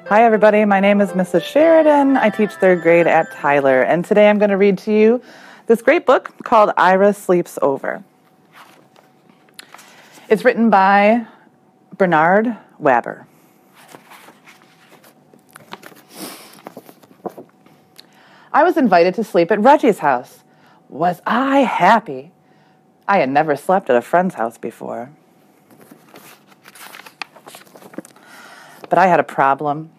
Hi everybody, my name is Mrs. Sheridan. I teach 3rd grade at Tyler, and today I'm going to read to you this great book called Ira Sleeps Over. It's written by Bernard Waber. I was invited to sleep at Reggie's house. Was I happy? I had never slept at a friend's house before. But I had a problem.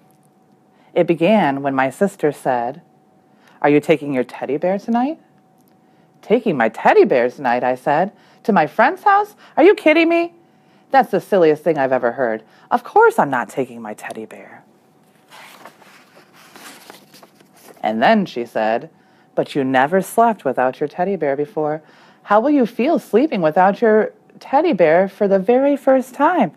It began when my sister said, "Are you taking your teddy bear tonight?" "Taking my teddy bear tonight," I said. "To my friend's house? Are you kidding me? That's the silliest thing I've ever heard. Of course I'm not taking my teddy bear." And then she said, "But you never slept without your teddy bear before. How will you feel sleeping without your teddy bear for the very first time?"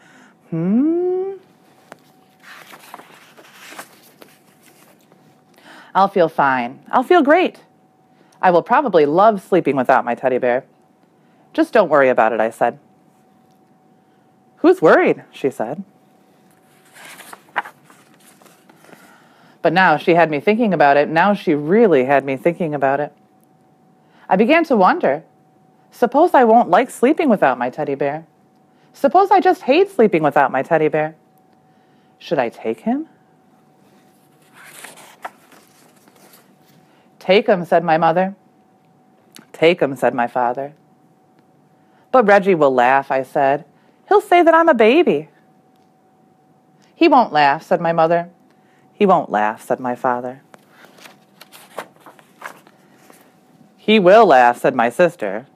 "I'll feel fine. I'll feel great. I will probably love sleeping without my teddy bear. Just don't worry about it," I said. "Who's worried?" she said. But now she had me thinking about it. Now she really had me thinking about it. I began to wonder, suppose I won't like sleeping without my teddy bear? Suppose I just hate sleeping without my teddy bear? Should I take him? "Take him," said my mother. "Take him," said my father. "But Reggie will laugh," I said. "He'll say that I'm a baby." "He won't laugh," said my mother. "He won't laugh," said my father. "He will laugh," said my sister.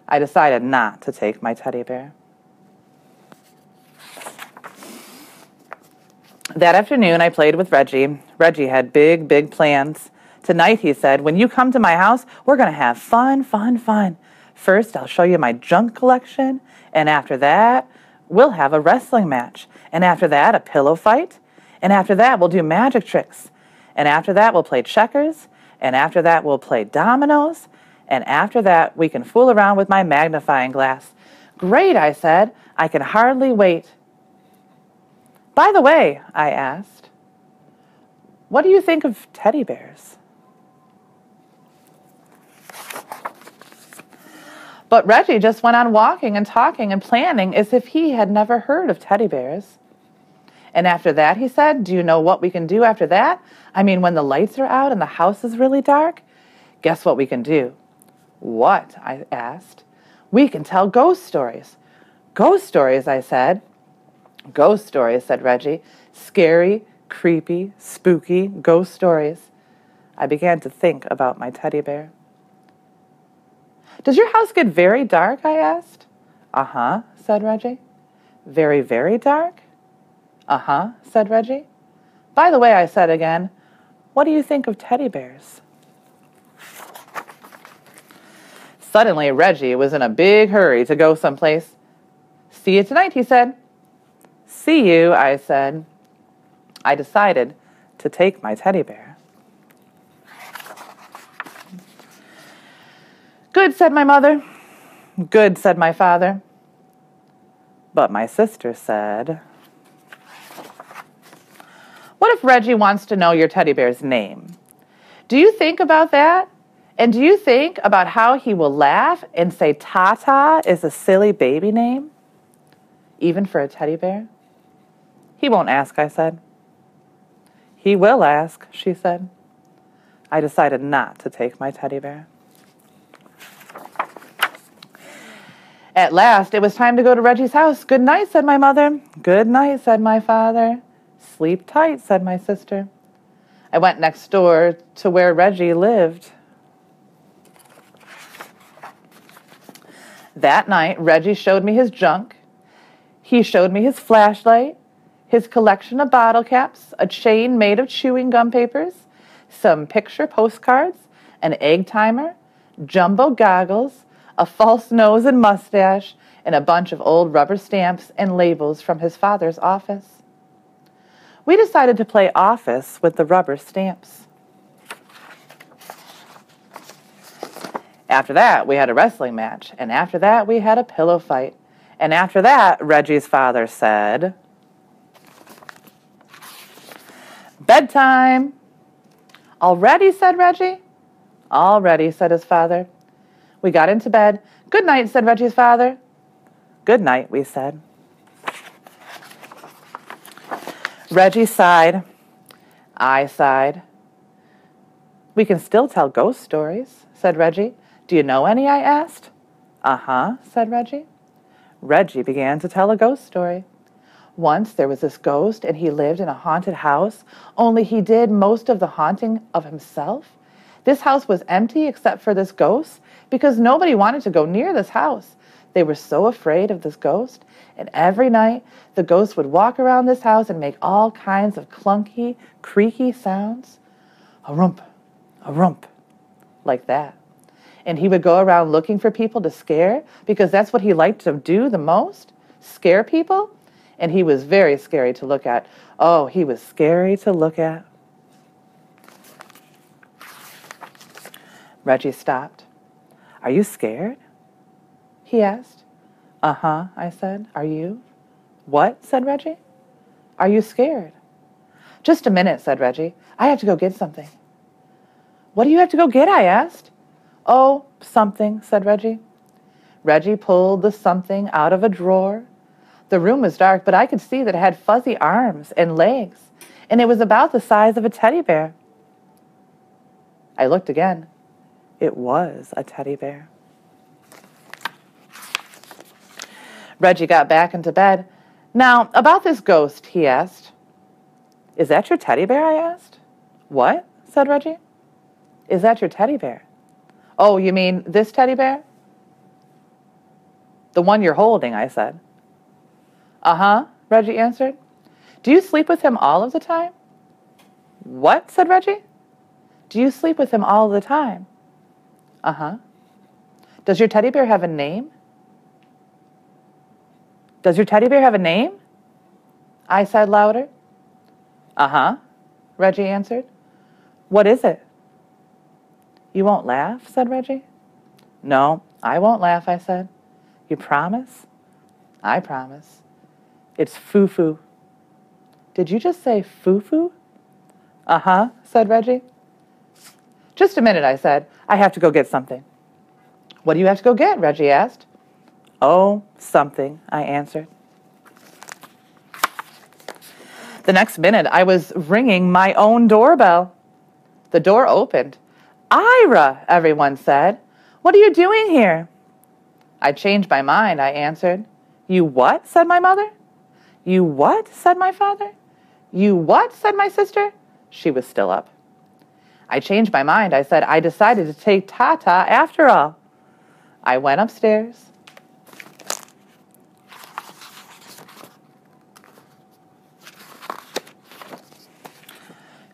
I decided not to take my teddy bear. That afternoon, I played with Reggie. Reggie had big, big plans. "Tonight," he said, "when you come to my house, we're going to have fun, fun, fun. First, I'll show you my junk collection, and after that, we'll have a wrestling match, and after that, a pillow fight, and after that, we'll do magic tricks, and after that, we'll play checkers, and after that, we'll play dominoes, and after that, we can fool around with my magnifying glass." "Great," I said. "I can hardly wait." "By the way," I asked, "what do you think of teddy bears?" But Reggie just went on walking and talking and planning as if he had never heard of teddy bears. "And after that," he said, "do you know what we can do after that? I mean, when the lights are out and the house is really dark? Guess what we can do?" "What?" I asked. "We can tell ghost stories." "Ghost stories," I said. "Ghost stories," said Reggie. "Scary, creepy, spooky ghost stories." I began to think about my teddy bear. "Does your house get very dark?" I asked. "Uh-huh," said Reggie. "Very, very dark?" "Uh-huh," said Reggie. "By the way," I said again, "what do you think of teddy bears?" Suddenly, Reggie was in a big hurry to go someplace. "See you tonight," he said. "See you," I said. I decided to take my teddy bear. "Good," said my mother. "Good," said my father. But my sister said, "What if Reggie wants to know your teddy bear's name? Do you think about that? And do you think about how he will laugh and say Tata is a silly baby name? Even for a teddy bear?" "He won't ask," I said. "He will ask," she said. I decided not to take my teddy bear. At last, it was time to go to Reggie's house. "Good night," said my mother. "Good night," said my father. "Sleep tight," said my sister. I went next door to where Reggie lived. That night, Reggie showed me his junk. He showed me his flashlight, his collection of bottle caps, a chain made of chewing gum papers, some picture postcards, an egg timer, jumbo goggles, a false nose and mustache, and a bunch of old rubber stamps and labels from his father's office. We decided to play office with the rubber stamps. After that, we had a wrestling match, and after that, we had a pillow fight. And after that, Reggie's father said, Bedtime. Already, said Reggie. Already, said his father. We got into bed. Good night, said Reggie's father. Good night, we said. Reggie sighed. I sighed. We can still tell ghost stories, said Reggie. Do you know any, I asked. Uh-huh, said Reggie. Reggie began to tell a ghost story. Once there was this ghost, and he lived in a haunted house, only he did most of the haunting of himself. This house was empty except for this ghost, because nobody wanted to go near this house. They were so afraid of this ghost, and every night the ghost would walk around this house and make all kinds of clunky, creaky sounds. A rump, like that. And he would go around looking for people to scare, because that's what he liked to do the most, scare people. And he was very scary to look at. Oh, he was scary to look at. Reggie stopped. Are you scared? He asked. Uh-huh, I said. Are you? What? Said Reggie. Are you scared? Just a minute, said Reggie. I have to go get something. What do you have to go get? I asked. Oh, something, said Reggie. Reggie pulled the something out of a drawer. The room was dark, but I could see that it had fuzzy arms and legs, and it was about the size of a teddy bear. I looked again. It was a teddy bear. Reggie got back into bed. Now, about this ghost, he asked. Is that your teddy bear? I asked. What? Said Reggie. Is that your teddy bear? Oh, you mean this teddy bear? The one you're holding, I said. Uh-huh, Reggie answered. Do you sleep with him all of the time? What? Said Reggie. Do you sleep with him all the time? Uh-huh. Does your teddy bear have a name? Does your teddy bear have a name? I said louder. Uh-huh, Reggie answered. What is it? You won't laugh, said Reggie. No, I won't laugh, I said. You promise? I promise. It's Foo-Foo. Did you just say Foo-Foo? Uh-huh, said Reggie. Just a minute, I said. I have to go get something. What do you have to go get? Reggie asked. Oh, something, I answered. The next minute, I was ringing my own doorbell. The door opened. Ira, everyone said. What are you doing here? I changed my mind, I answered. You what? Said my mother. You what? Said my father. You what? Said my sister. She was still up. I changed my mind, I said. I decided to take Tata after all. I went upstairs.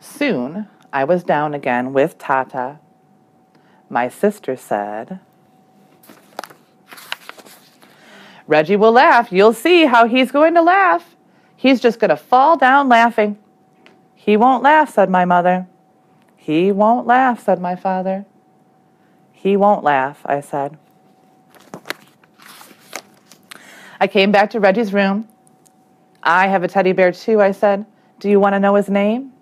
Soon, I was down again with Tata. My sister said, Reggie will laugh. You'll see how he's going to laugh. He's just going to fall down laughing. He won't laugh, said my mother. He won't laugh, said my father. He won't laugh, I said. I came back to Reggie's room. I have a teddy bear too, I said. Do you want to know his name?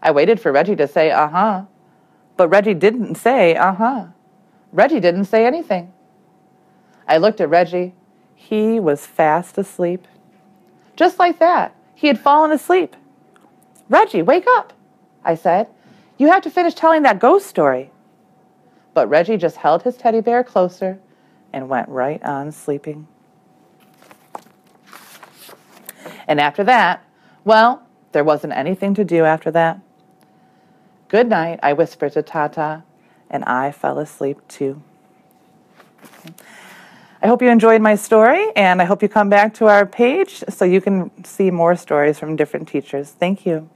I waited for Reggie to say, uh-huh. But Reggie didn't say, uh-huh. Reggie didn't say anything. I looked at Reggie. He was fast asleep. Just like that, he had fallen asleep. Reggie, wake up, I said. You have to finish telling that ghost story. But Reggie just held his teddy bear closer and went right on sleeping. And after that, well, there wasn't anything to do after that. Good night, I whispered to Tata, and I fell asleep too. I hope you enjoyed my story, and I hope you come back to our page so you can see more stories from different teachers. Thank you.